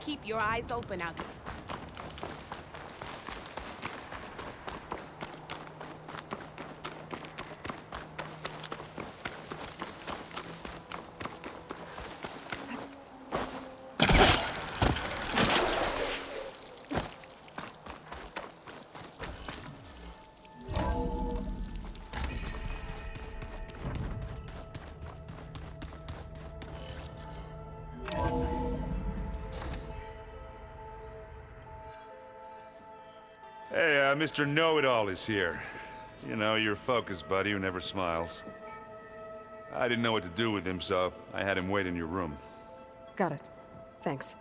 Keep your eyes open out here. Hey, Mr. Know-It-All is here. You know, your focus buddy who never smiles. I didn't know what to do with him, so I had him wait in your room. Got it. Thanks.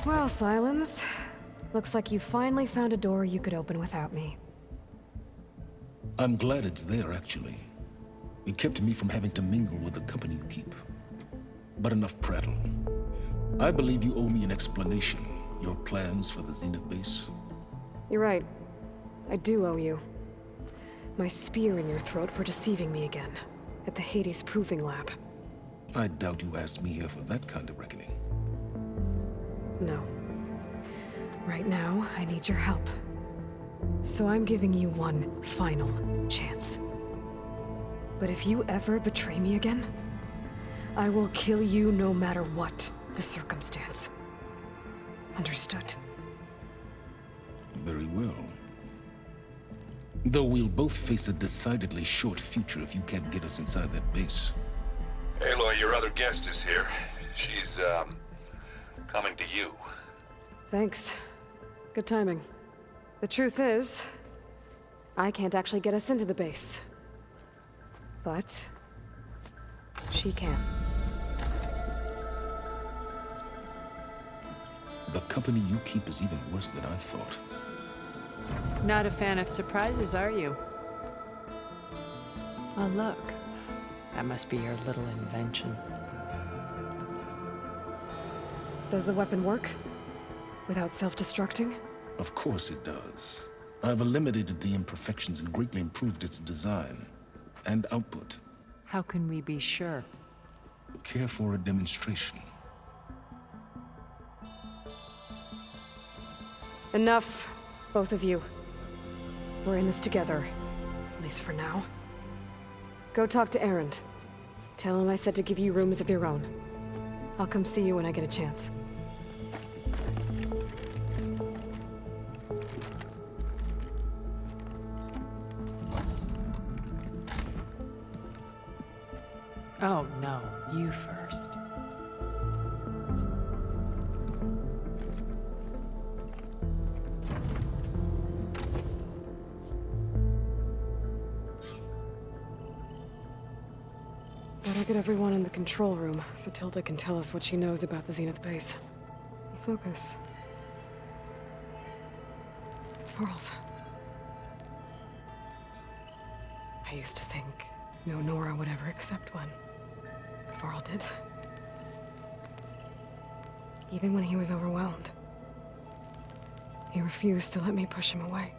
Well, Silence. Looks like you finally found a door you could open without me. I'm glad it's there, actually. It kept me from having to mingle with the company you keep. But enough prattle. I believe you owe me an explanation. Your plans for the Zenith base? You're right. I do owe you. My spear in your throat for deceiving me again. At the Hades Proving Lab. I doubt you asked me here for that kind of reckoning. No. Right now, I need your help. So I'm giving you one final chance. But if you ever betray me again, I will kill you no matter what the circumstance. Understood? Very well. Though we'll both face a decidedly short future if you can't get us inside that base. Aloy, your other guest is here. She's, coming to you. Thanks. Good timing. The truth is, I can't actually get us into the base. But she can. The company you keep is even worse than I thought. Not a fan of surprises, are you? Oh, look. That must be your little invention. Does the weapon work? Without self-destructing? Of course it does. I've eliminated the imperfections and greatly improved its design and output. How can we be sure? Care for a demonstration? Enough, both of you. We're in this together, at least for now. Go talk to Erend. Tell him I said to give you rooms of your own. I'll come see you when I get a chance. Oh, no. You first. Better get everyone in the control room, so Tilda can tell us what she knows about the Zenith base. Focus. It's Varl's. I used to think no Nora would ever accept one. But Varl did. Even when he was overwhelmed. He refused to let me push him away.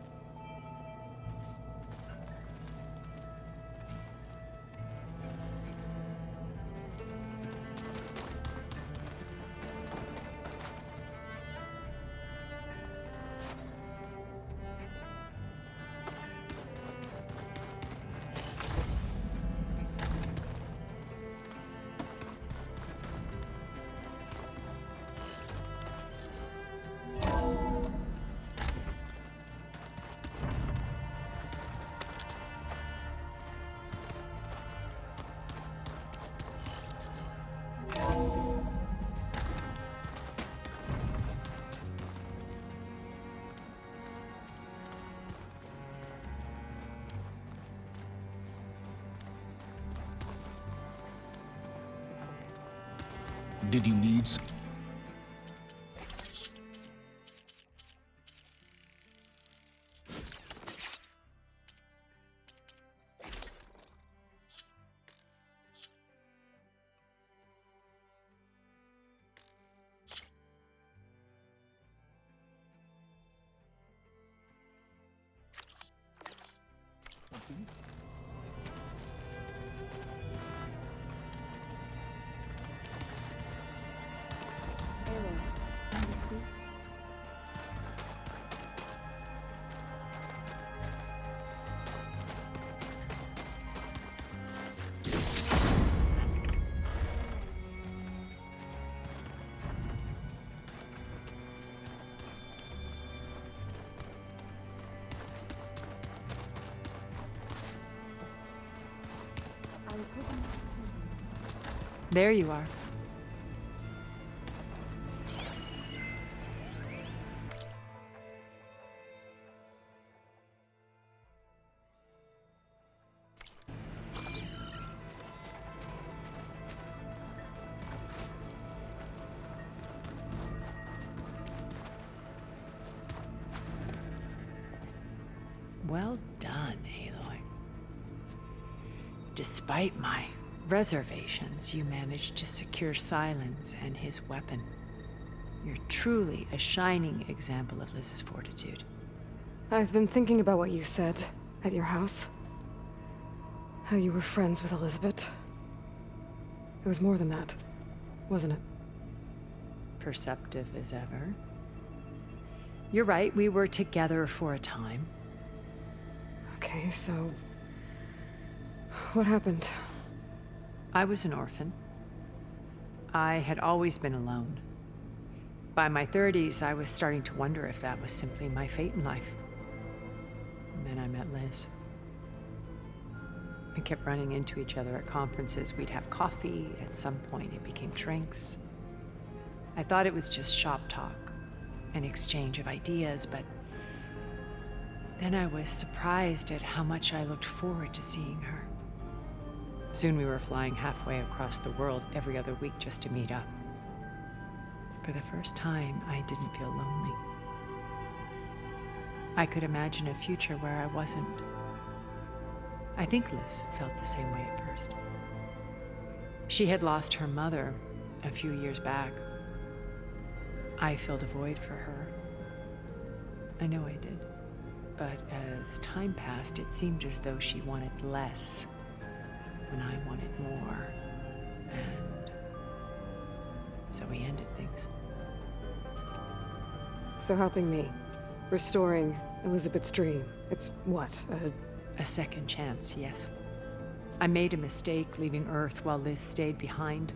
Did you need There you are. Well done, Aloy. Despite my reservations, you managed to secure Silence and his weapon. You're truly a shining example of Liz's fortitude. I've been thinking about what you said at your house. How you were friends with Elizabeth. It was more than that, wasn't it? Perceptive as ever. You're right, we were together for a time. Okay, so... what happened? I was an orphan. I had always been alone. By my 30s, I was starting to wonder if that was simply my fate in life. And then I met Liz. We kept running into each other at conferences. We'd have coffee. At some point, it became drinks. I thought it was just shop talk, an exchange of ideas, but then I was surprised at how much I looked forward to seeing her. Soon we were flying halfway across the world every other week just to meet up. For the first time, I didn't feel lonely. I could imagine a future where I wasn't. I think Liz felt the same way at first. She had lost her mother a few years back. I filled a void for her. I know I did. But as time passed, it seemed as though she wanted less when I wanted more. And so we ended things. So helping me, restoring Elizabeth's dream, it's what, A second chance, yes. I made a mistake leaving Earth while Liz stayed behind.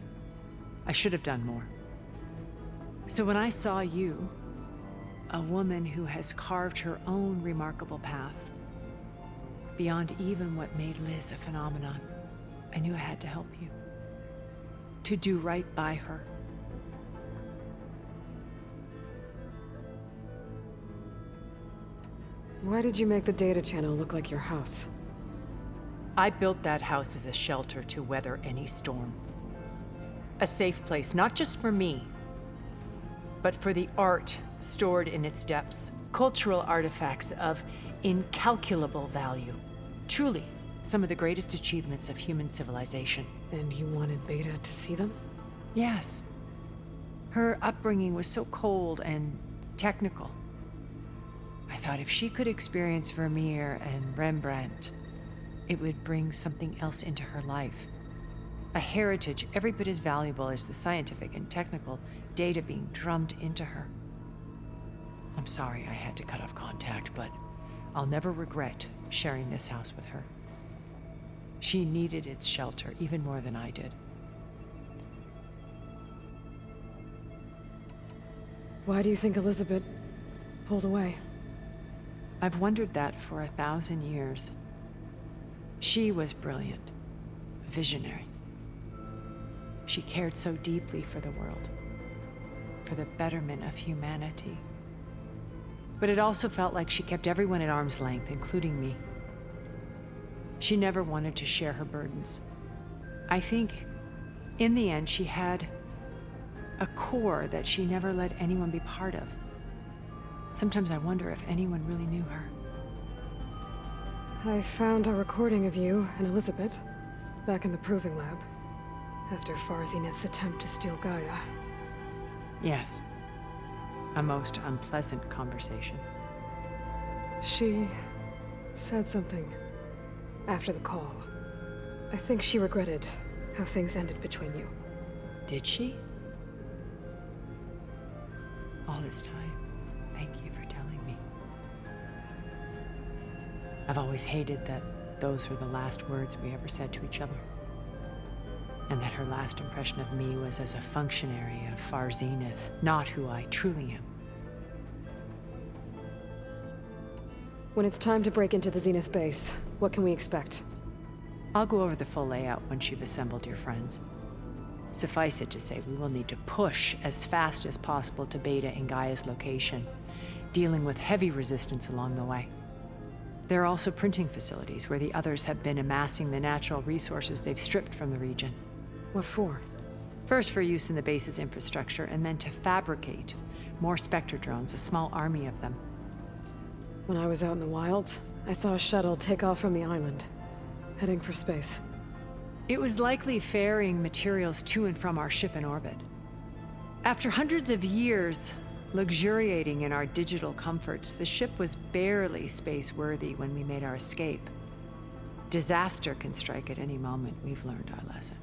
I should have done more. So when I saw you, a woman who has carved her own remarkable path, beyond even what made Liz a phenomenon, I knew I had to help you. To do right by her. Why did you make the data channel look like your house? I built that house as a shelter to weather any storm. A safe place, not just for me, but for the art stored in its depths. Cultural artifacts of incalculable value. Truly, some of the greatest achievements of human civilization. And you wanted Beta to see them? Yes. Her upbringing was so cold and technical. I thought if she could experience Vermeer and Rembrandt, it would bring something else into her life. A heritage every bit as valuable as the scientific and technical data being drummed into her. I'm sorry I had to cut off contact, but I'll never regret sharing this house with her. She needed its shelter even more than I did. Why do you think Elizabeth pulled away? I've wondered that for 1,000 years. She was brilliant, visionary. She cared so deeply for the world, for the betterment of humanity. But it also felt like she kept everyone at arm's length, including me. She never wanted to share her burdens. I think, in the end, she had a core that she never let anyone be part of. Sometimes I wonder if anyone really knew her. I found a recording of you and Elizabeth back in the proving lab after Farzinet's attempt to steal Gaia. Yes. A most unpleasant conversation. She said something after the call. I think she regretted how things ended between you. Did she? All this time, thank you for telling me. I've always hated that those were the last words we ever said to each other. And that her last impression of me was as a functionary of Far Zenith, not who I truly am. When it's time to break into the Zenith base, what can we expect? I'll go over the full layout once you've assembled your friends. Suffice it to say, we will need to push as fast as possible to Beta and Gaia's location, dealing with heavy resistance along the way. There are also printing facilities where the others have been amassing the natural resources they've stripped from the region. What for? First for use in the base's infrastructure, and then to fabricate more Spectre drones, a small army of them. When I was out in the wilds, I saw a shuttle take off from the island, heading for space. It was likely ferrying materials to and from our ship in orbit. After hundreds of years luxuriating in our digital comforts, the ship was barely space-worthy when we made our escape. Disaster can strike at any moment. We've learned our lesson.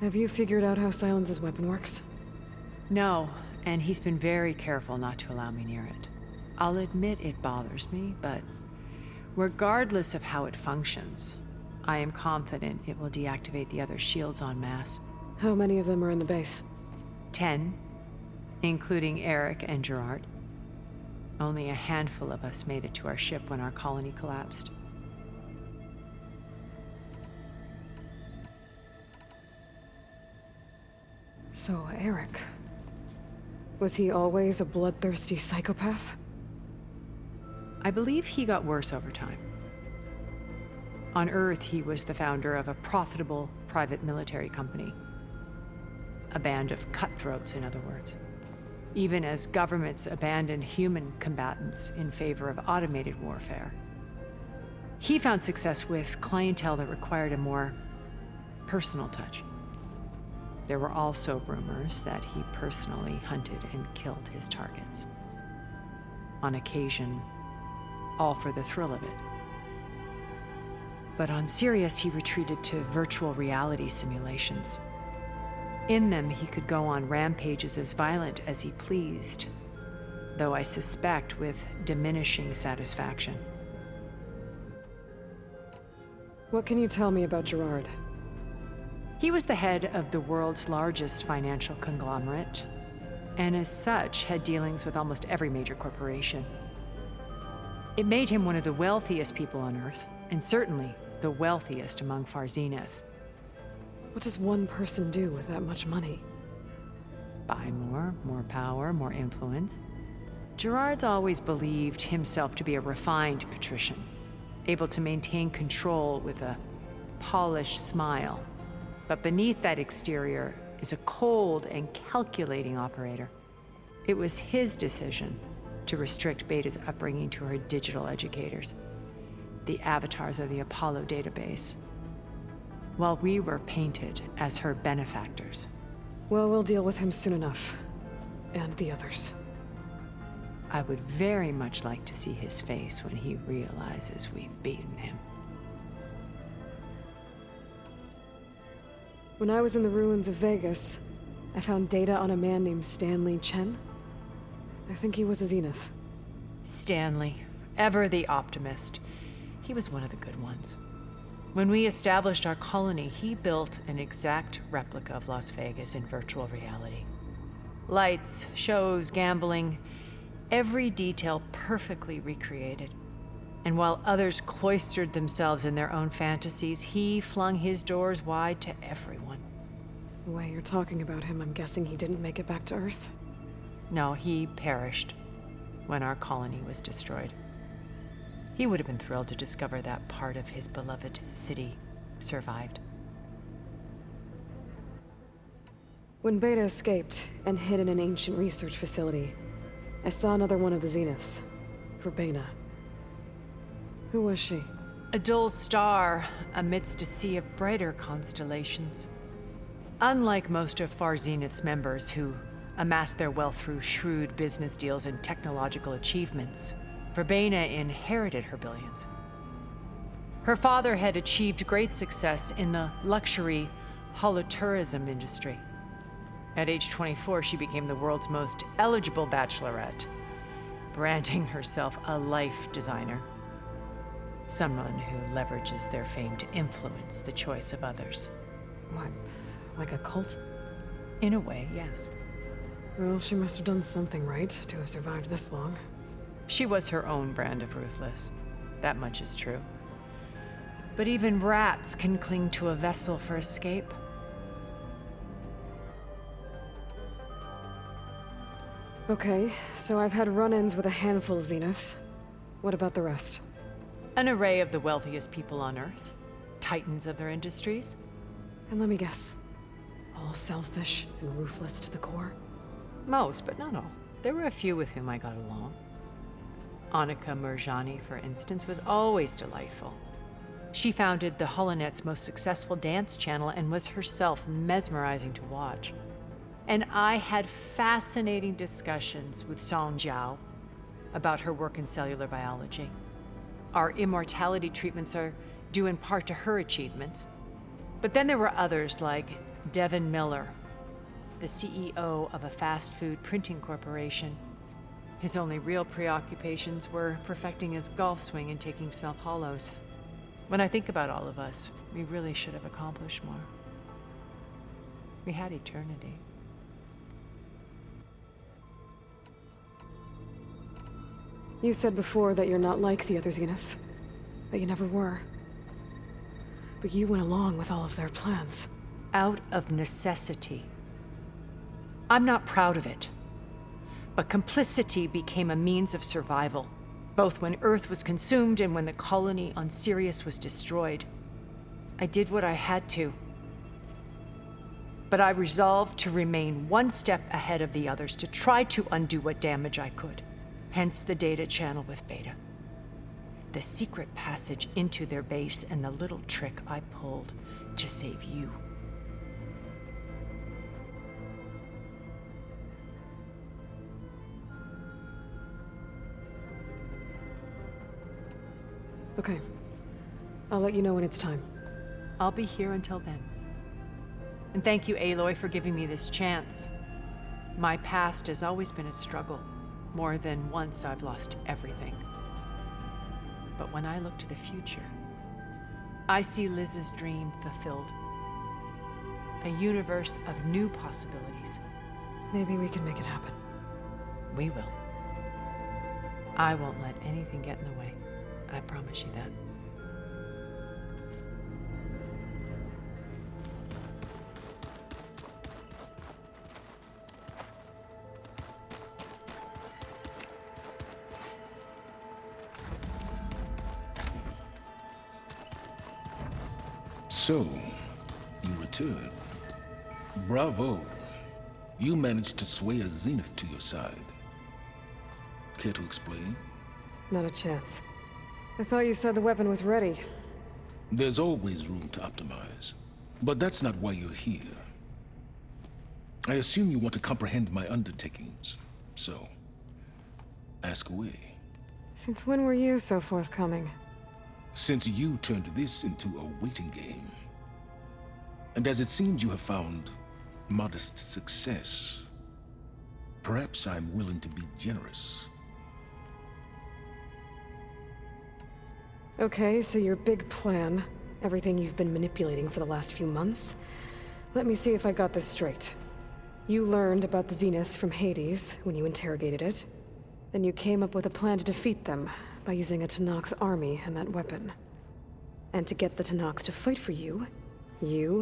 Have you figured out how Silence's weapon works? No, and he's been very careful not to allow me near it. I'll admit it bothers me, but regardless of how it functions, I am confident it will deactivate the other shields en masse. How many of them are in the base? 10, including Eric and Gerard. Only a handful of us made it to our ship when our colony collapsed. So, Eric. Was he always a bloodthirsty psychopath? I believe he got worse over time. On Earth, he was the founder of a profitable private military company. A band of cutthroats, in other words. Even as governments abandoned human combatants in favor of automated warfare. He found success with clientele that required a more personal touch. There were also rumors that he personally hunted and killed his targets. On occasion, all for the thrill of it. But on Sirius, he retreated to virtual reality simulations. In them, he could go on rampages as violent as he pleased, though I suspect with diminishing satisfaction. What can you tell me about Gerard? He was the head of the world's largest financial conglomerate, and as such, had dealings with almost every major corporation. It made him one of the wealthiest people on Earth, and certainly the wealthiest among Far Zenith. What does one person do with that much money? Buy more power, more influence. Gerard's always believed himself to be a refined patrician, able to maintain control with a polished smile. But beneath that exterior is a cold and calculating operator. It was his decision to restrict Beta's upbringing to her digital educators, the avatars of the Apollo database, while we were painted as her benefactors. Well, we'll deal with him soon enough. And the others. I would very much like to see his face when he realizes we've beaten him. When I was in the ruins of Vegas, I found data on a man named Stanley Chen. I think he was a Zenith. Stanley, ever the optimist. He was one of the good ones. When we established our colony, he built an exact replica of Las Vegas in virtual reality. Lights, shows, gambling, every detail perfectly recreated. And while others cloistered themselves in their own fantasies, he flung his doors wide to everyone. The way you're talking about him, I'm guessing he didn't make it back to Earth? No, he perished when our colony was destroyed. He would have been thrilled to discover that part of his beloved city survived. When Beta escaped and hid in an ancient research facility, I saw another one of the Zeniths, Verbena. Who was she? A dull star amidst a sea of brighter constellations. Unlike most of Far Zenith's members who amassed their wealth through shrewd business deals and technological achievements, Verbena inherited her billions. Her father had achieved great success in the luxury holotourism industry. At age 24, she became the world's most eligible bachelorette, branding herself a life designer. Someone who leverages their fame to influence the choice of others. What? Like a cult? In a way, yes. Well, she must have done something right to have survived this long. She was her own brand of ruthless. That much is true. But even rats can cling to a vessel for escape. Okay, so I've had run-ins with a handful of Zeniths. What about the rest? An array of the wealthiest people on Earth. Titans of their industries. And let me guess, all selfish and ruthless to the core? Most, but not all. There were a few with whom I got along. Annika Murjani, for instance, was always delightful. She founded the Holonet's most successful dance channel and was herself mesmerizing to watch. And I had fascinating discussions with Song Jiao about her work in cellular biology. Our immortality treatments are due in part to her achievements. But then there were others like Devin Miller, the CEO of a fast food printing corporation. His only real preoccupations were perfecting his golf swing and taking self-hollows. When I think about all of us, we really should have accomplished more. We had eternity. You said before that you're not like the other Zeniths. That you never were. But you went along with all of their plans. Out of necessity. I'm not proud of it. But complicity became a means of survival, both when Earth was consumed and when the colony on Sirius was destroyed. I did what I had to. But I resolved to remain one step ahead of the others, to try to undo what damage I could. Hence the data channel with Beta. The secret passage into their base and the little trick I pulled to save you. Okay. I'll let you know when it's time. I'll be here until then. And thank you, Aloy, for giving me this chance. My past has always been a struggle. More than once I've lost everything. But when I look to the future, I see Liz's dream fulfilled. A universe of new possibilities. Maybe we can make it happen. We will. I won't let anything get in the way. I promise you that. So, you return. Bravo. You managed to sway a Zenith to your side. Care to explain? Not a chance. I thought you said the weapon was ready. There's always room to optimize. But that's not why you're here. I assume you want to comprehend my undertakings. So, ask away. Since when were you so forthcoming? Since you turned this into a waiting game. And as it seems you have found modest success, perhaps I'm willing to be generous. Okay, so your big plan, everything you've been manipulating for the last few months. Let me see if I got this straight. You learned about the Zeniths from Hades when you interrogated it. Then you came up with a plan to defeat them by using a Tenakth army and that weapon. And to get the Tenakth to fight for you,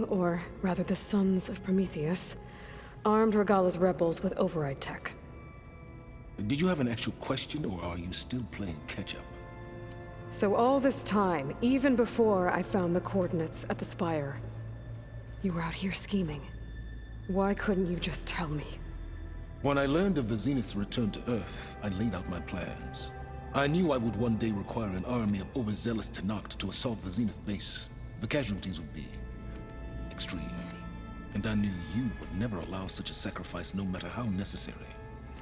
or rather the Sons of Prometheus, armed Regala's rebels with override tech. Did you have an actual question, or are you still playing catch-up? So all this time, even before I found the coordinates at the Spire, you were out here scheming. Why couldn't you just tell me? When I learned of the Zenith's return to Earth, I laid out my plans. I knew I would one day require an army of overzealous Tenakth to assault the Zenith base. The casualties would be extreme. And I knew you would never allow such a sacrifice, no matter how necessary.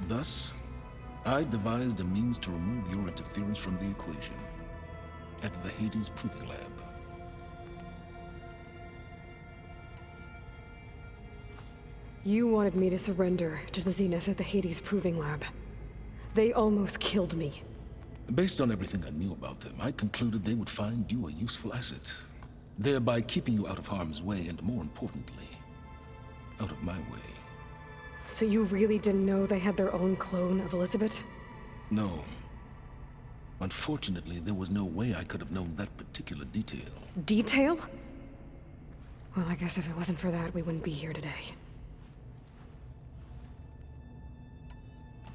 Thus, I devised a means to remove your interference from the equation at the Hades Proving Lab. You wanted me to surrender to the Zenith at the Hades Proving Lab. They almost killed me. Based on everything I knew about them, I concluded they would find you a useful asset, thereby keeping you out of harm's way and, more importantly, out of my way. So you really didn't know they had their own clone of Elizabeth? No. Unfortunately, there was no way I could have known that particular detail. Detail? Well, I guess if it wasn't for that, we wouldn't be here today.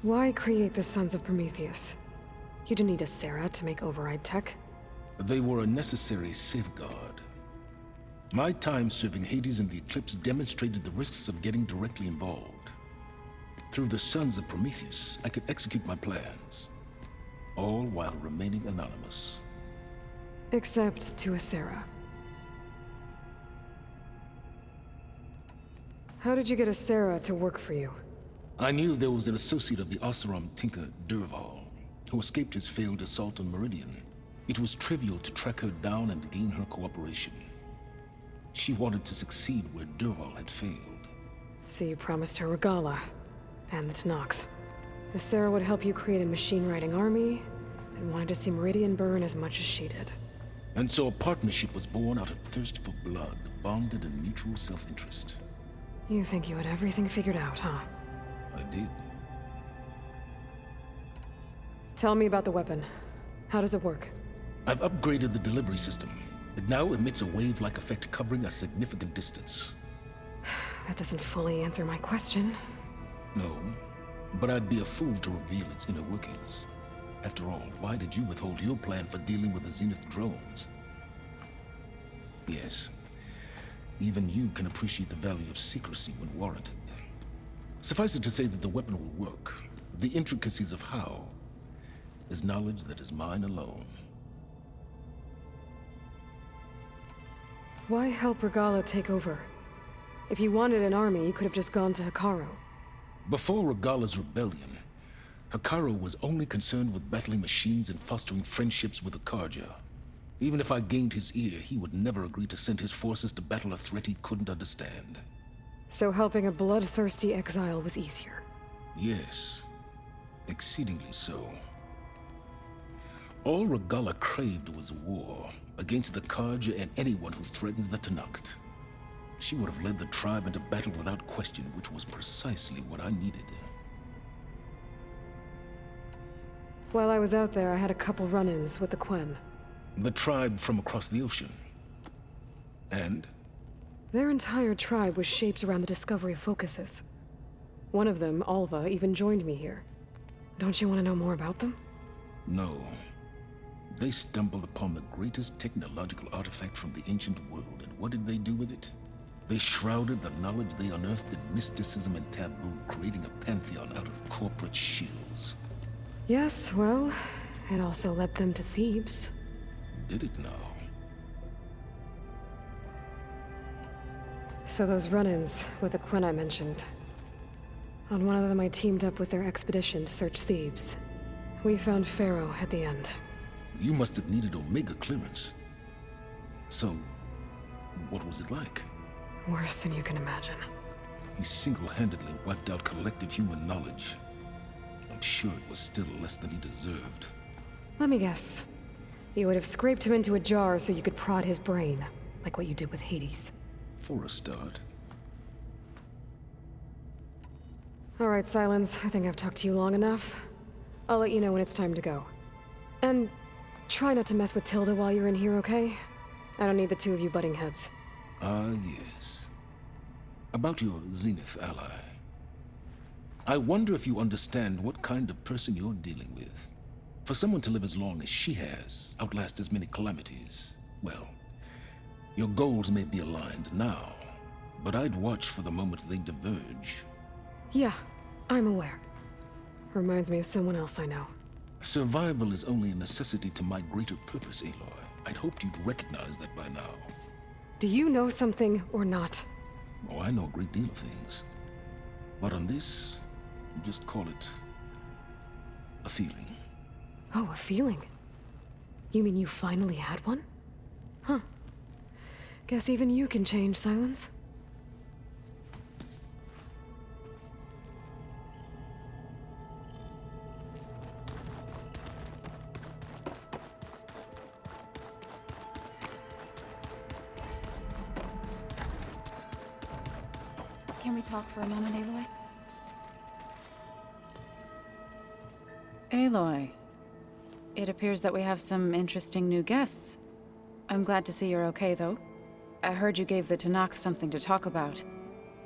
Why create the Sons of Prometheus? You didn't need a Sarah to make override tech. They were a necessary safeguard. My time serving Hades and the Eclipse demonstrated the risks of getting directly involved. Through the Sons of Prometheus, I could execute my plans, all while remaining anonymous. Except to a Sarah. How did you get a Sarah to work for you? I knew there was an associate of the Oseram tinker, Durval, who escaped his failed assault on Meridian. It was trivial to track her down and gain her cooperation. She wanted to succeed where Durval had failed. So you promised her Regala, and the Tenakth. The Sarah would help you create a machine-riding army, and wanted to see Meridian burn as much as she did. And so a partnership was born out of thirst for blood, bonded in mutual self-interest. You think you had everything figured out, huh? I did. Tell me about the weapon. How does it work? I've upgraded the delivery system. It now emits a wave-like effect covering a significant distance. That doesn't fully answer my question. No, but I'd be a fool to reveal its inner workings. After all, why did you withhold your plan for dealing with the Zenith drones? Yes, even you can appreciate the value of secrecy when warranted. Suffice it to say that the weapon will work. The intricacies of how is knowledge that is mine alone. Why help Regala take over? If you wanted an army, you could have just gone to Hekarro. Before Regala's rebellion, Hekarro was only concerned with battling machines and fostering friendships with Akarja. Even if I gained his ear, he would never agree to send his forces to battle a threat he couldn't understand. So helping a bloodthirsty exile was easier. Yes, exceedingly so. All Regala craved was war against the Karja and anyone who threatens the Tenakth. She would have led the tribe into battle without question, which was precisely what I needed. While I was out there, I had a couple run-ins with the Quen. The tribe from across the ocean. And? Their entire tribe was shaped around the discovery of focuses. One of them, Alva, even joined me here. Don't you want to know more about them? No. They stumbled upon the greatest technological artifact from the ancient world, and what did they do with it? They shrouded the knowledge they unearthed in mysticism and taboo, creating a pantheon out of corporate shills. Yes, well, it also led them to Thebes. Did it now? So those run-ins with the Quen I mentioned. On one of them I teamed up with their expedition to search Thebes. We found Pharaoh at the end. You must have needed Omega clearance. So, what was it like? Worse than you can imagine. He single-handedly wiped out collective human knowledge. I'm sure it was still less than he deserved. Let me guess. You would have scraped him into a jar so you could prod his brain, like what you did with Hades. For a start. All right, Silence. I think I've talked to you long enough. I'll let you know when it's time to go. And try not to mess with Tilda while you're in here, okay? I don't need the two of you butting heads. Ah, yes. About your Zenith ally. I wonder if you understand what kind of person you're dealing with. For someone to live as long as she has, outlast as many calamities, well, your goals may be aligned now, but I'd watch for the moment they diverge. Yeah, I'm aware. Reminds me of someone else I know. Survival is only a necessity to my greater purpose, Aloy. I'd hoped you'd recognize that by now. Do you know something or not? Oh, I know a great deal of things. But on this, just call it a feeling. Oh, a feeling. You mean you finally had one? Huh. Guess even you can change, Silence. Can we talk for a moment, Aloy? Aloy, it appears that we have some interesting new guests. I'm glad to see you're okay, though. I heard you gave the Tanakh something to talk about.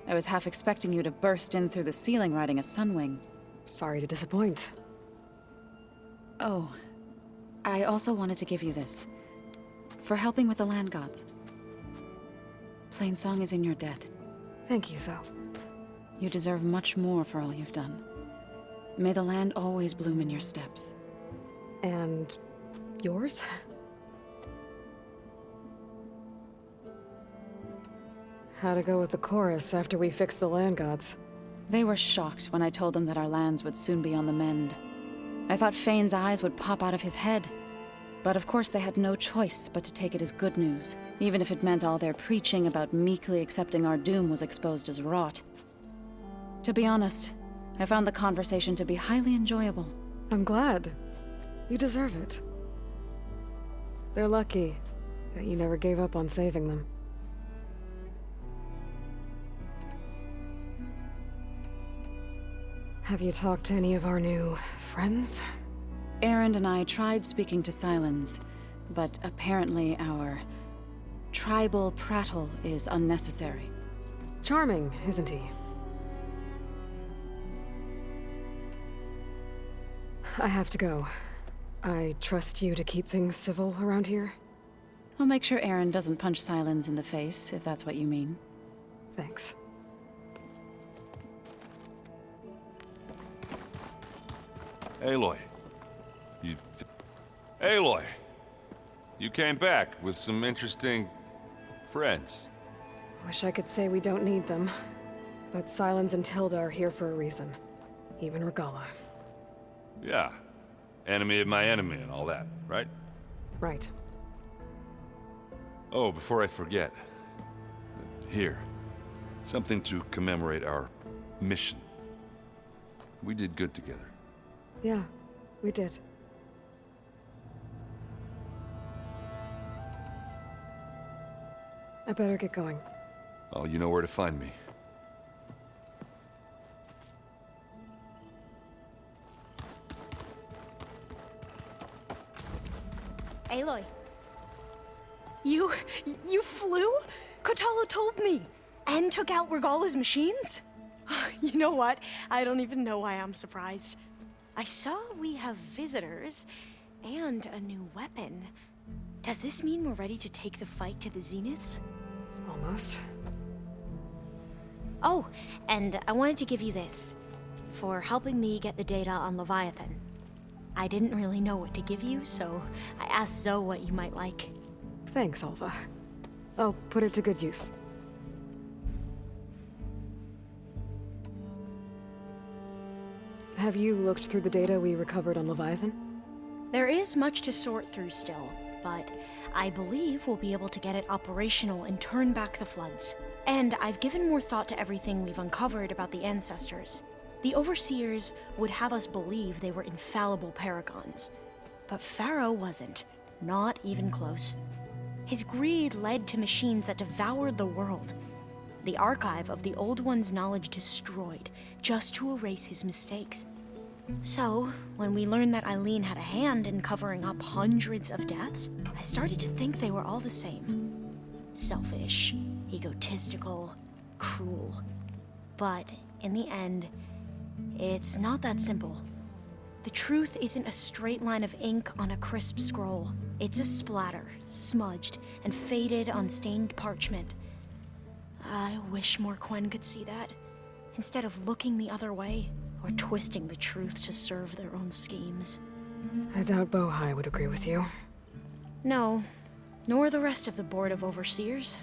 I was half expecting you to burst in through the ceiling riding a sunwing. Sorry to disappoint. Oh, I also wanted to give you this. For helping with the land gods. Plainsong is in your debt. Thank you, Zo. You deserve much more for all you've done. May the land always bloom in your steps. And yours? How'd it go with the chorus after we fixed the land gods? They were shocked when I told them that our lands would soon be on the mend. I thought Fane's eyes would pop out of his head. But of course they had no choice but to take it as good news, even if it meant all their preaching about meekly accepting our doom was exposed as rot. To be honest, I found the conversation to be highly enjoyable. I'm glad. You deserve it. They're lucky that you never gave up on saving them. Have you talked to any of our new friends? Erend and I tried speaking to Silence, but apparently our tribal prattle is unnecessary. Charming, isn't he? I have to go. I trust you to keep things civil around here? I'll make sure Erend doesn't punch Silence in the face, if that's what you mean. Thanks. Aloy. Aloy! You came back with some interesting friends. Wish I could say we don't need them. But Silence and Tilda are here for a reason. Even Regala. Yeah. Enemy of my enemy and all that, right? Right. Oh, before I forget. Here. Something to commemorate our mission. We did good together. Yeah, we did. I better get going. Oh, you know where to find me. Aloy. You flew? Kotalo told me. And took out Regala's machines? You know what? I don't even know why I'm surprised. I saw we have visitors and a new weapon. Does this mean we're ready to take the fight to the Zeniths? Almost. Oh, and I wanted to give you this for helping me get the data on Leviathan. I didn't really know what to give you, so I asked Zo what you might like. Thanks, Alva. I'll put it to good use. Have you looked through the data we recovered on Leviathan? There is much to sort through still, but I believe we'll be able to get it operational and turn back the floods. And I've given more thought to everything we've uncovered about the ancestors. The Overseers would have us believe they were infallible paragons. But Pharaoh wasn't. Not even close. His greed led to machines that devoured the world. The archive of the Old One's knowledge destroyed, just to erase his mistakes. So, when we learned that Eileen had a hand in covering up hundreds of deaths, I started to think they were all the same. Selfish, egotistical, cruel. But in the end, it's not that simple. The truth isn't a straight line of ink on a crisp scroll. It's a splatter, smudged and faded on stained parchment. I wish more Quen could see that, instead of looking the other way or twisting the truth to serve their own schemes. I doubt Bohai would agree with you. No, nor the rest of the Board of Overseers.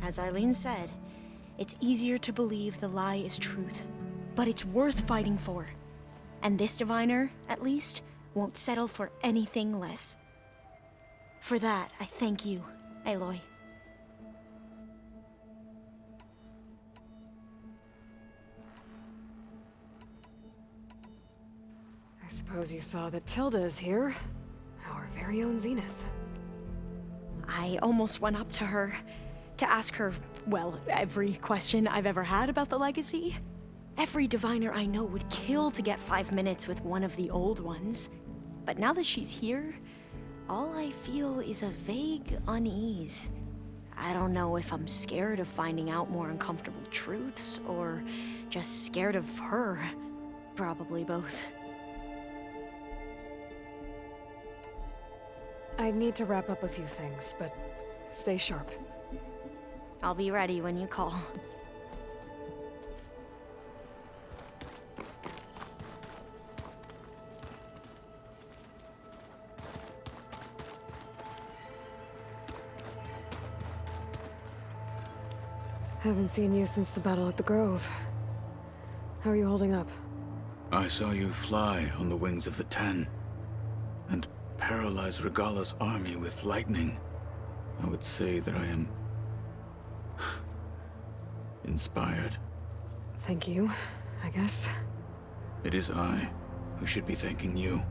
As Eileen said, it's easier to believe the lie is truth, but it's worth fighting for. And this diviner, at least, won't settle for anything less. For that, I thank you, Aloy. I suppose you saw that Tilda is here. Our very own Zenith. I almost went up to her to ask her, well, every question I've ever had about the legacy. Every diviner I know would kill to get 5 minutes with one of the old ones. But now that she's here, all I feel is a vague unease. I don't know if I'm scared of finding out more uncomfortable truths, or just scared of her. Probably both. I need to wrap up a few things, but stay sharp. I'll be ready when you call. Haven't seen you since the battle at the Grove. How are you holding up? I saw you fly on the wings of the Ten, and paralyze Regala's army with lightning. I would say that I am inspired. Thank you, I guess. It is I who should be thanking you.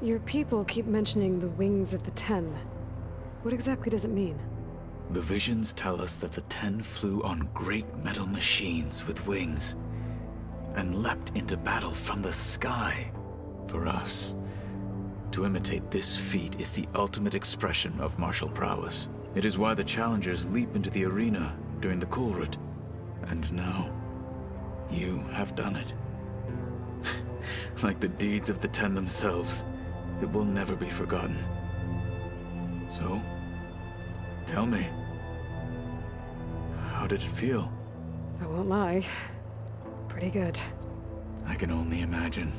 Your people keep mentioning the wings of the Ten. What exactly does it mean? The visions tell us that the Ten flew on great metal machines with wings, and leapt into battle from the sky. For us, to imitate this feat is the ultimate expression of martial prowess. It is why the challengers leap into the arena during the Kulrut. And now, you have done it. Like the deeds of the Ten themselves, it will never be forgotten. So, tell me, how did it feel? I won't lie. Pretty good. I can only imagine.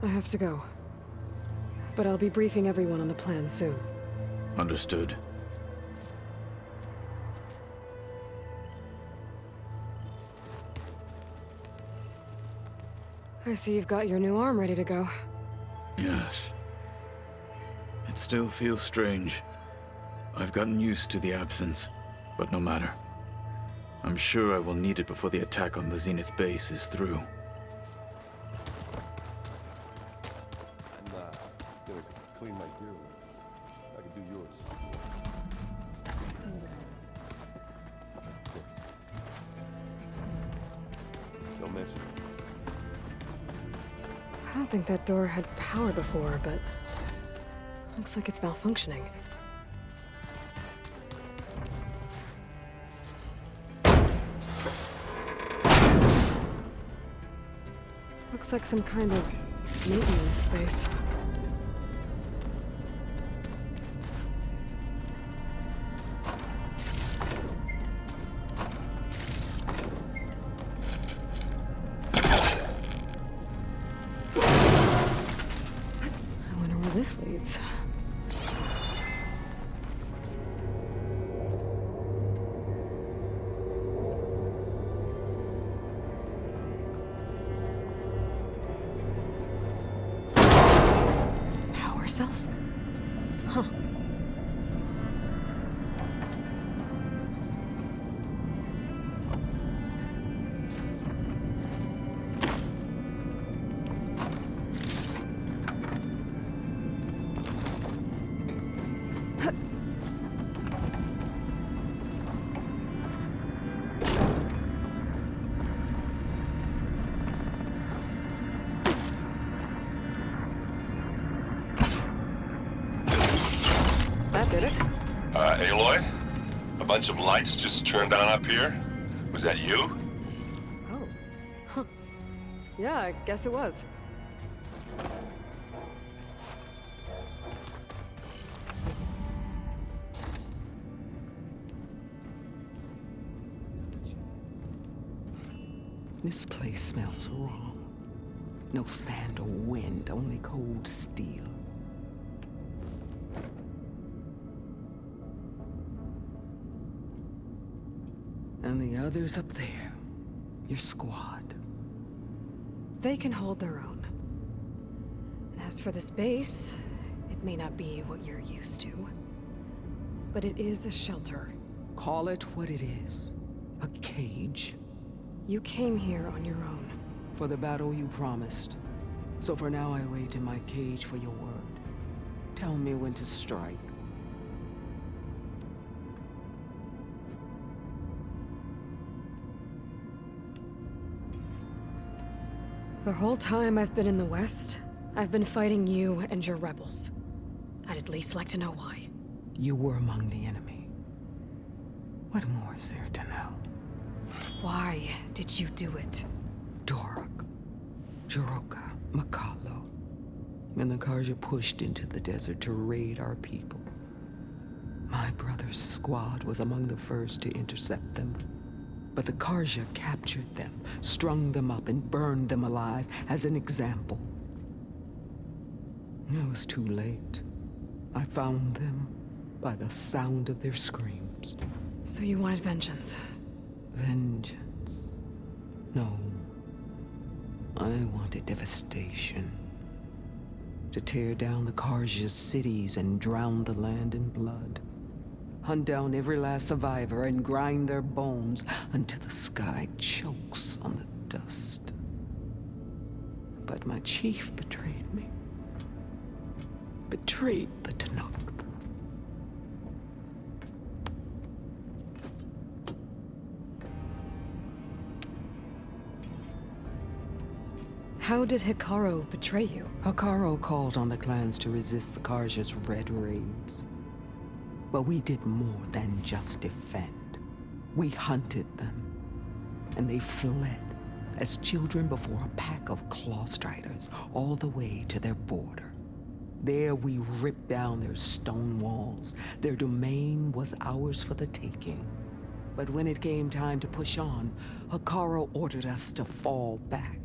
I have to go. But I'll be briefing everyone on the plan soon. Understood. I see you've got your new arm ready to go. Yes. It still feels strange. I've gotten used to the absence, but no matter. I'm sure I will need it before the attack on the Zenith base is through. I'm gonna clean my gear. I can do yours. Don't mention it. I don't think that door had power before, but looks like it's malfunctioning. Looks like some kind of maintenance space. I wonder where this leads. Power cells? Huh. That did it. Aloy? A bunch of lights just turned on up here? Was that you? Oh. Huh. Yeah, I guess it was. This place smells wrong. No sand or wind, only cold steel. And the others up there, your squad. They can hold their own. And as for this base, it may not be what you're used to, but it is a shelter. Call it what it is. A cage. You came here on your own. For the battle you promised. So for now I wait in my cage for your word. Tell me when to strike. The whole time I've been in the West, I've been fighting you and your rebels. I'd at least like to know why. You were among the enemy. What more is there to know? Why did you do it? Dorak, Jiroka, Makalo, and the Karja pushed into the desert to raid our people. My brother's squad was among the first to intercept them. But the Karja captured them, strung them up, and burned them alive as an example. It was too late. I found them by the sound of their screams. So you wanted vengeance? Vengeance? No. I wanted devastation. To tear down the Karja's cities and drown the land in blood. Hunt down every last survivor and grind their bones until the sky chokes on the dust. But my chief betrayed me. Betrayed the Tenakth. How did Hikaru betray you? Hikaru called on the clans to resist the Karja's red raids. But we did more than just defend. We hunted them, and they fled as children before a pack of claw striders all the way to their border. There we ripped down their stone walls. Their domain was ours for the taking. But when it came time to push on, Hikaru ordered us to fall back.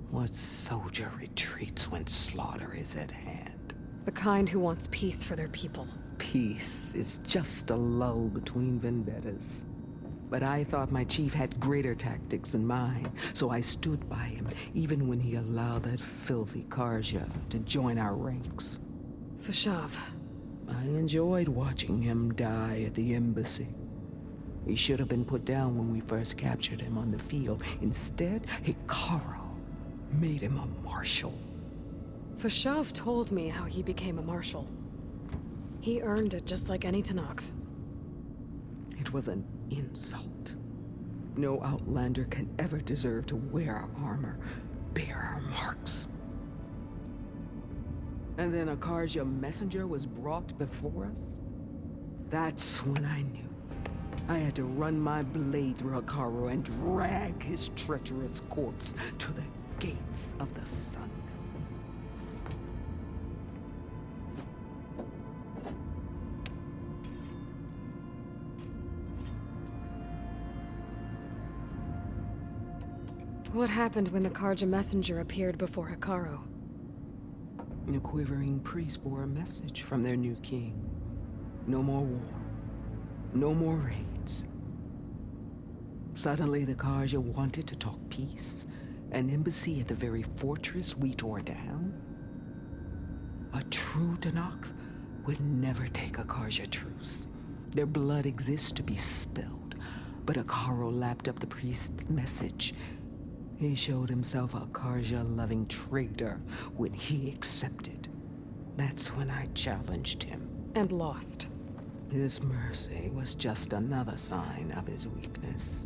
What soldier retreats when slaughter is at hand? The kind who wants peace for their people. Peace is just a lull between vendettas. But I thought my chief had greater tactics than mine, so I stood by him, even when he allowed that filthy Karja to join our ranks. Fashav. I enjoyed watching him die at the embassy. He should have been put down when we first captured him on the field. Instead, Hikaru made him a marshal. Fashav told me how he became a marshal. He earned it just like any Tenakth. It was an insult. No outlander can ever deserve to wear our armor, bear our marks. And then a Karja messenger was brought before us? That's when I knew. I had to run my blade through Hikaru and drag his treacherous corpse to the gates of the sun. What happened when the Karja messenger appeared before Hikaru? The quivering priests bore a message from their new king. No more war. No more raids. Suddenly the Karja wanted to talk peace. An embassy at the very fortress we tore down? A true Tenakth would never take a Karja truce. Their blood exists to be spilled. But Hikaru lapped up the priest's message. He showed himself a Karja-loving traitor when he accepted. That's when I challenged him. And lost. His mercy was just another sign of his weakness.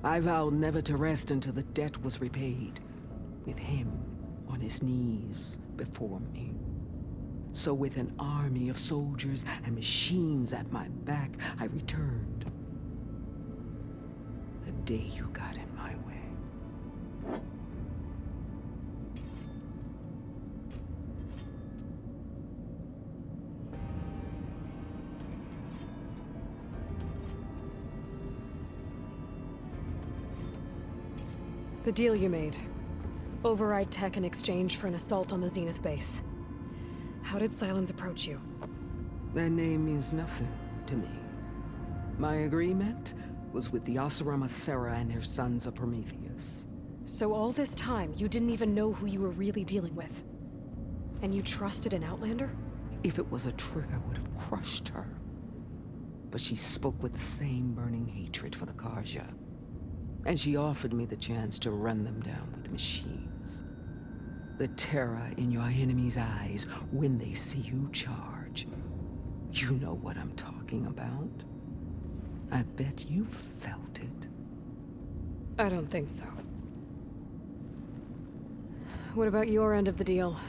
I vowed never to rest until the debt was repaid, with him on his knees before me. So with an army of soldiers and machines at my back, I returned. The day you got in my way. The deal you made. Override tech in exchange for an assault on the Zenith base. How did Sylens approach you? That name means nothing to me. My agreement was with the Oseram Sarah and her sons of Prometheus. So all this time, you didn't even know who you were really dealing with? And you trusted an Outlander? If it was a trick, I would have crushed her. But she spoke with the same burning hatred for the Karja. And she offered me the chance to run them down with machines. The terror in your enemy's eyes when they see you charge. You know what I'm talking about. I bet you felt it. I don't think so. What about your end of the deal?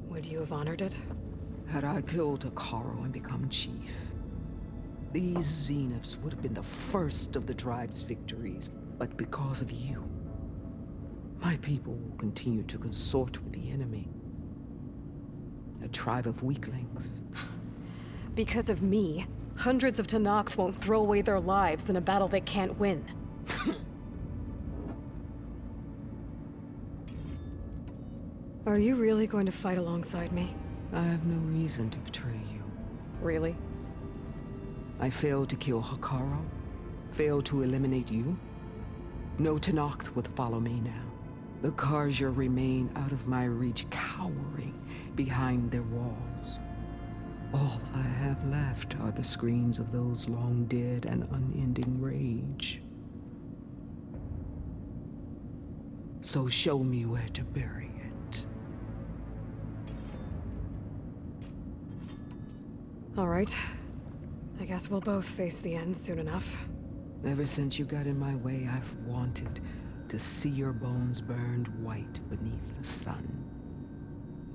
Would you have honored it? Had I killed Akaro and become chief, these Zeniths would have been the first of the tribe's victories. But because of you, my people will continue to consort with the enemy. A tribe of weaklings. Because of me, hundreds of Tenakth won't throw away their lives in a battle they can't win. Are you really going to fight alongside me? I have no reason to betray you. Really? I failed to kill Hakaro, failed to eliminate you. No Tenakth would follow me now. The Karja remain out of my reach, cowering behind their walls. All I have left are the screams of those long dead and unending rage. So show me where to bury it. All right. I guess we'll both face the end soon enough. Ever since you got in my way, I've wanted to see your bones burned white beneath the sun.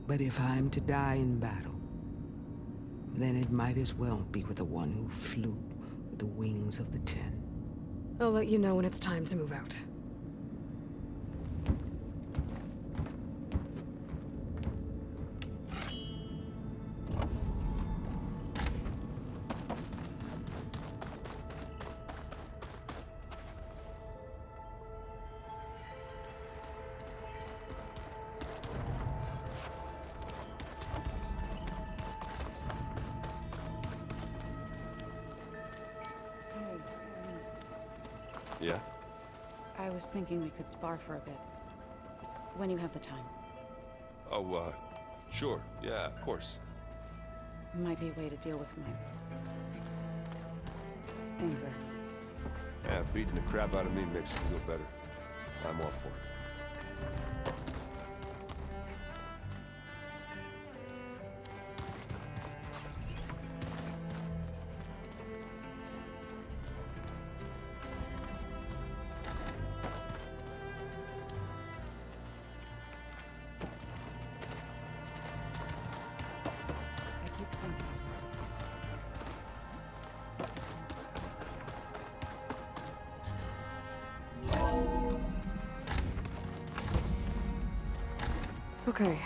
But if I'm to die in battle, then it might as well be with the one who flew with the wings of the Ten. I'll let you know when it's time to move out. Yeah? I was thinking we could spar for a bit. When you have the time. Oh, sure. Yeah, of course. Might be a way to deal with my anger. Yeah, beating the crap out of me makes you feel better. I'm all for it. I keep thinking. Okay.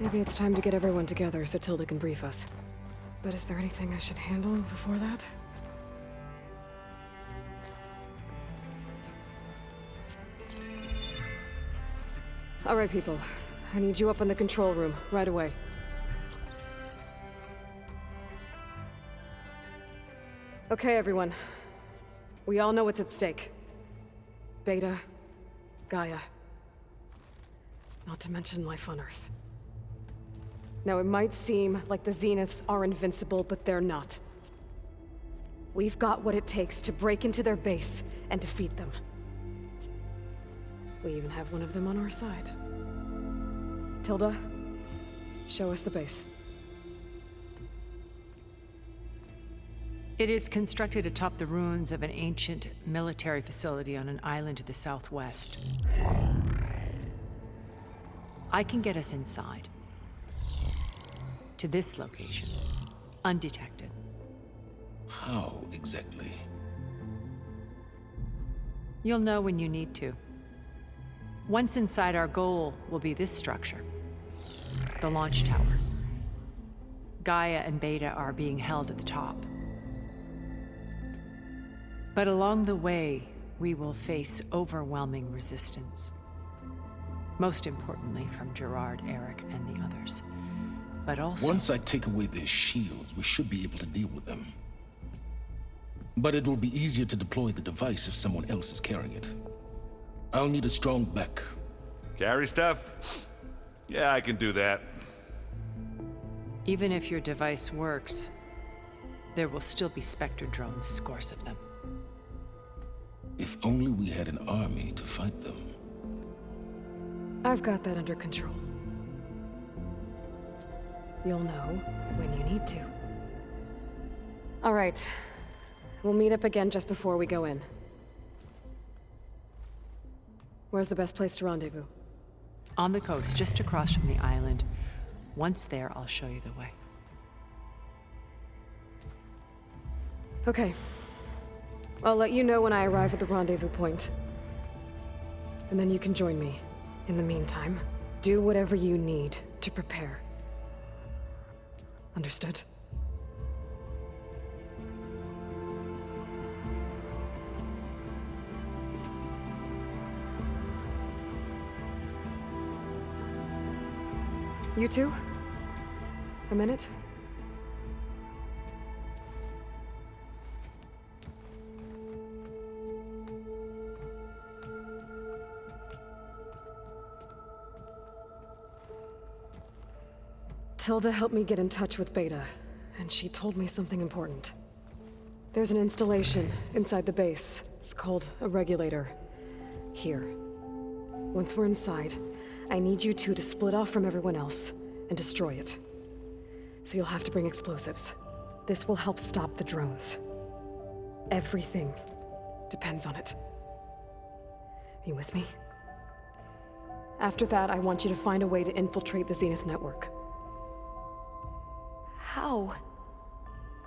Maybe it's time to get everyone together so Tilda can brief us. But is there anything I should handle before that? All right, people. I need you up in the control room, right away. Okay, everyone. We all know what's at stake. Beta, Gaia. Not to mention life on Earth. Now, it might seem like the Zeniths are invincible, but they're not. We've got what it takes to break into their base and defeat them. We even have one of them on our side. Tilda, show us the base. It is constructed atop the ruins of an ancient military facility on an island to the southwest. I can get us inside. To this location. Undetected. How exactly? You'll know when you need to. Once inside, our goal will be this structure. The launch tower. Gaia and Beta are being held at the top. But along the way, we will face overwhelming resistance. Most importantly from Gerard, Eric, and the others. But also... Once I take away their shields, we should be able to deal with them. But it will be easier to deploy the device if someone else is carrying it. I'll need a strong back. Carry stuff? Yeah, I can do that. Even if your device works, there will still be Spectre drones, scores of them. If only we had an army to fight them. I've got that under control. You'll know when you need to. All right. We'll meet up again just before we go in. Where's the best place to rendezvous? On the coast, just across from the island. Once there, I'll show you the way. Okay. I'll let you know when I arrive at the rendezvous point. And then you can join me. In the meantime, do whatever you need to prepare. Understood? You two? A minute? Tilda helped me get in touch with Beta, and she told me something important. There's an installation inside the base. It's called a regulator. Here. Once we're inside, I need you two to split off from everyone else and destroy it. So you'll have to bring explosives. This will help stop the drones. Everything depends on it. Are you with me? After that, I want you to find a way to infiltrate the Zenith network. How?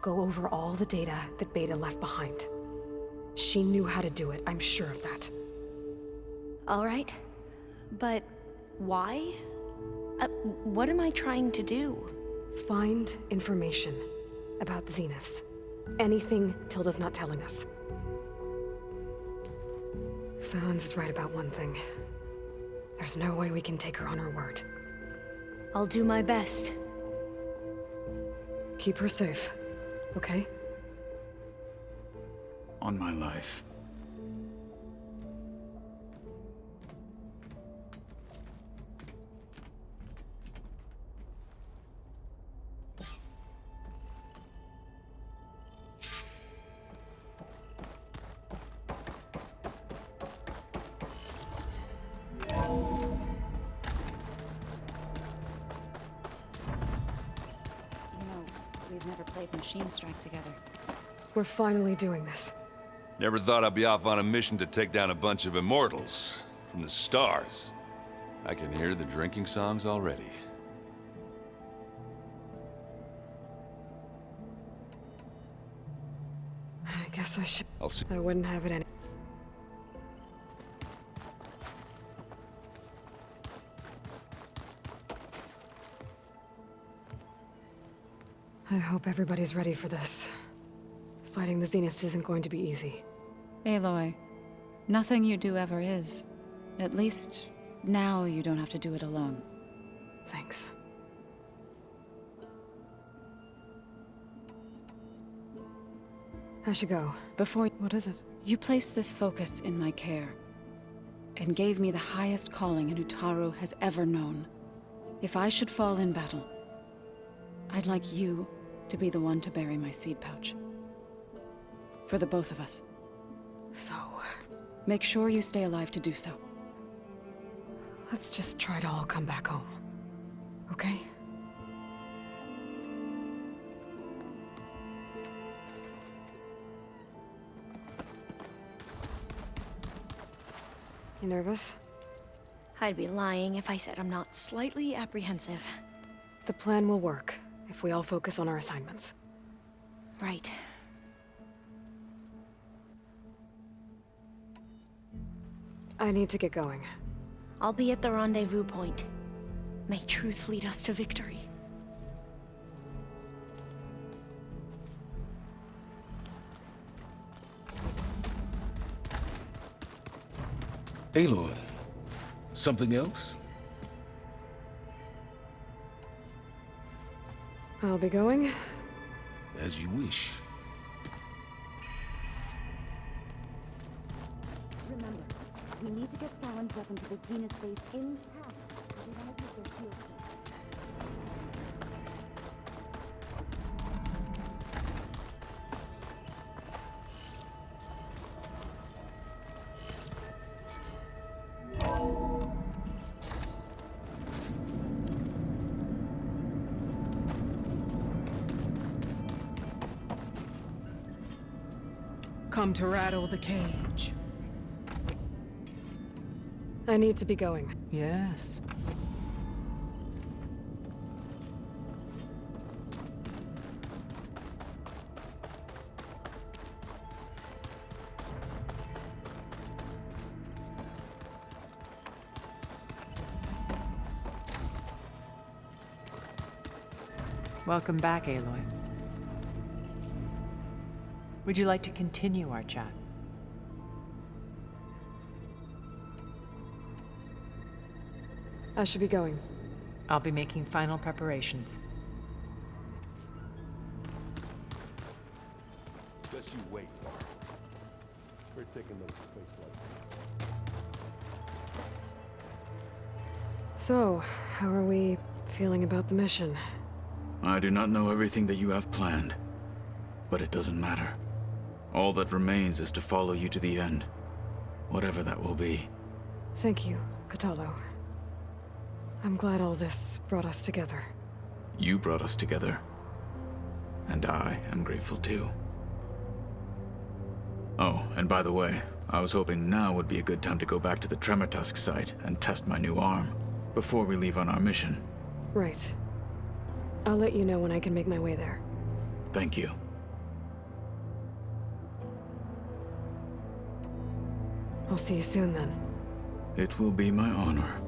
Go over all the data that Beta left behind. She knew how to do it, I'm sure of that. All right. But why? What am I trying to do? Find information about the Zeniths. Anything Tilda's not telling us. Silence is right about one thing. There's no way we can take her on her word. I'll do my best. Keep her safe, okay? On my life. We've never played Machine Strike together. We're finally doing this. Never thought I'd be off on a mission to take down a bunch of immortals from the stars. I can hear the drinking songs already. I guess I should... I'll see. I wouldn't have it any... I hope everybody's ready for this. Fighting the Zeniths isn't going to be easy. Aloy, nothing you do ever is. At least, now you don't have to do it alone. Thanks. I should go. Before What is it? you placed this focus in my care, and gave me the highest calling an Utaru has ever known. If I should fall in battle, I'd like you to be the one to bury my seed pouch. For the both of us. So... Make sure you stay alive to do so. let's just try to all come back home. Okay? You nervous? I'd be lying if I said I'm not slightly apprehensive. The plan will work if we all focus on our assignments. Right. I need to get going. I'll be at the rendezvous point. May truth lead us to victory. Aloy, something else? I'll be going. As you wish. Remember, we need to get Saren's weapon to the Zenith base in town. We want to take their shield. Come to rattle the cage. I need to be going. Yes. Welcome back, Aloy. Would you like to continue our chat? I should be going. I'll be making final preparations. Just you wait, though. We're taking them to space flight. So, how are we feeling about the mission? I do not know everything that you have planned, but it doesn't matter. All that remains is to follow you to the end, whatever that will be. Thank you, Kotallo. I'm glad all this brought us together. You brought us together, and I am grateful too. Oh, and by the way, I was hoping now would be a good time to go back to the Tremortusk site and test my new arm, before we leave on our mission. Right. I'll let you know when I can make my way there. Thank you. I'll see you soon then. It will be my honor.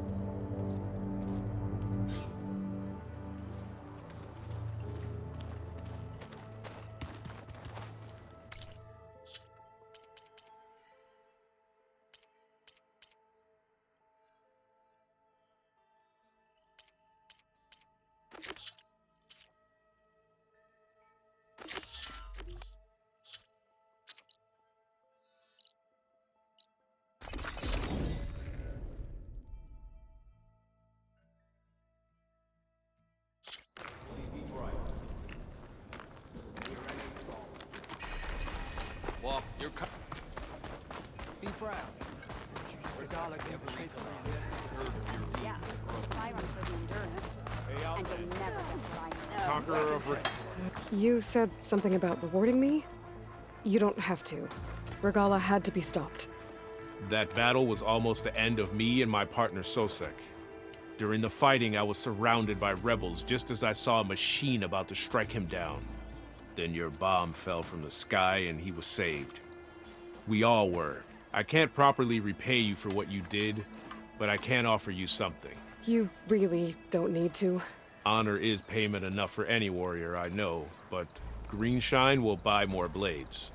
Well, you're be proud. Yeah, Byron for the endurance. And you'll never get what I know. Conqueror of You said something about rewarding me? You don't have to. Regala had to be stopped. That battle was almost the end of me and my partner Sosek. During the fighting, I was surrounded by rebels just as I saw a machine about to strike him down. Then your bomb fell from the sky and he was saved. We all were. I can't properly repay you for what you did, but I can offer you something. You really don't need to. Honor is payment enough for any warrior, I know, but Greenshine will buy more blades.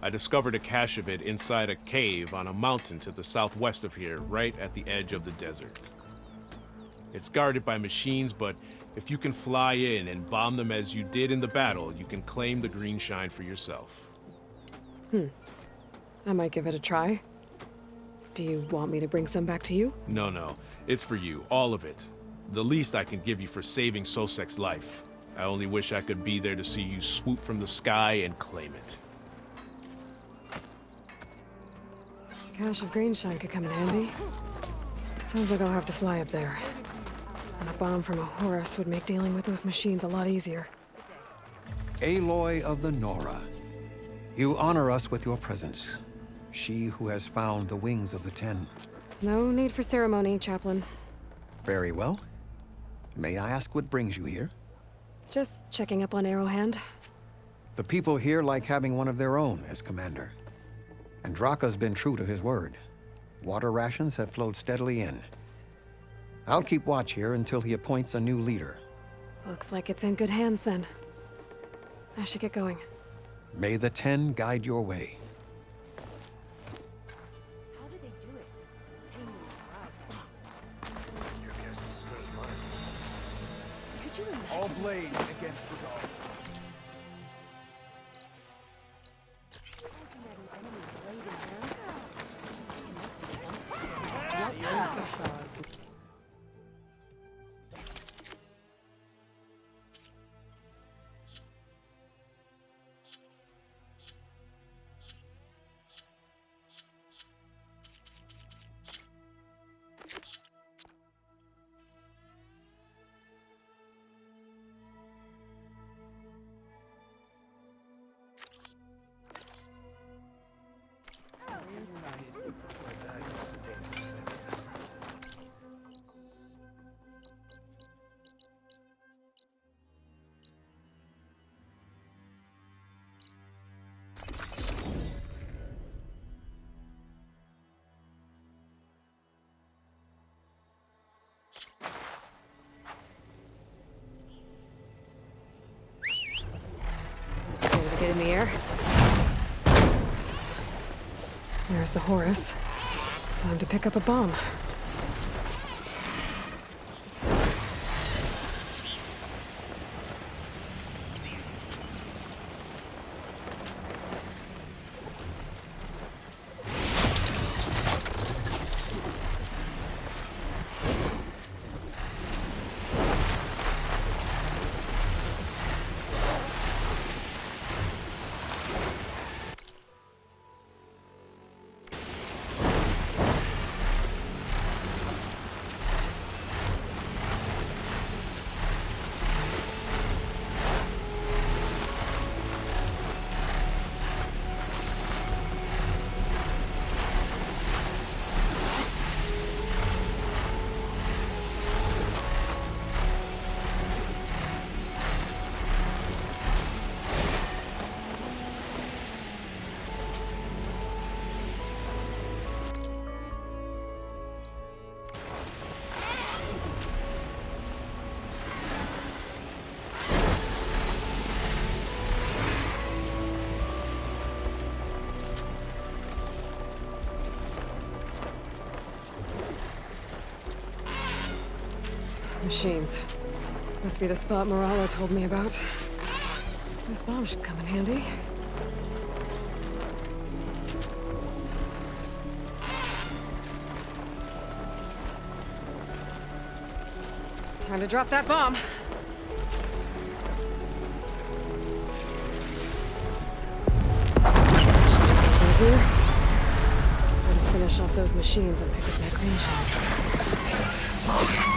I discovered a cache of it inside a cave on a mountain to the southwest of here, right at the edge of the desert. It's guarded by machines, but if you can fly in and bomb them as you did in the battle, you can claim the Greenshine for yourself. I might give it a try. Do you want me to bring some back to you? No, it's for you, all of it. The least I can give you for saving Sosek's life. I only wish I could be there to see you swoop from the sky and claim it. Cache of Greenshine could come in handy. Sounds like I'll have to fly up there. And a bomb from a Horus would make dealing with those machines a lot easier. Aloy of the Nora, you honor us with your presence. She who has found the wings of the Ten. No need for ceremony, Chaplain. Very well. May I ask what brings you here? Just checking up on Arrowhand. The people here like having one of their own as commander. And Draka's been true to his word. Water rations have flowed steadily in. I'll keep watch here until he appoints a new leader. Looks like it's in good hands then. I should get going. May the Ten guide your way. How did they do it? All blades against the dog. Able to get in the air. There's the Horus. Time to pick up a bomb. Machines. Must be the spot Morala told me about. This bomb should come in handy. Time to drop that bomb. It's easier. Gotta finish off those machines and pick up that green shot.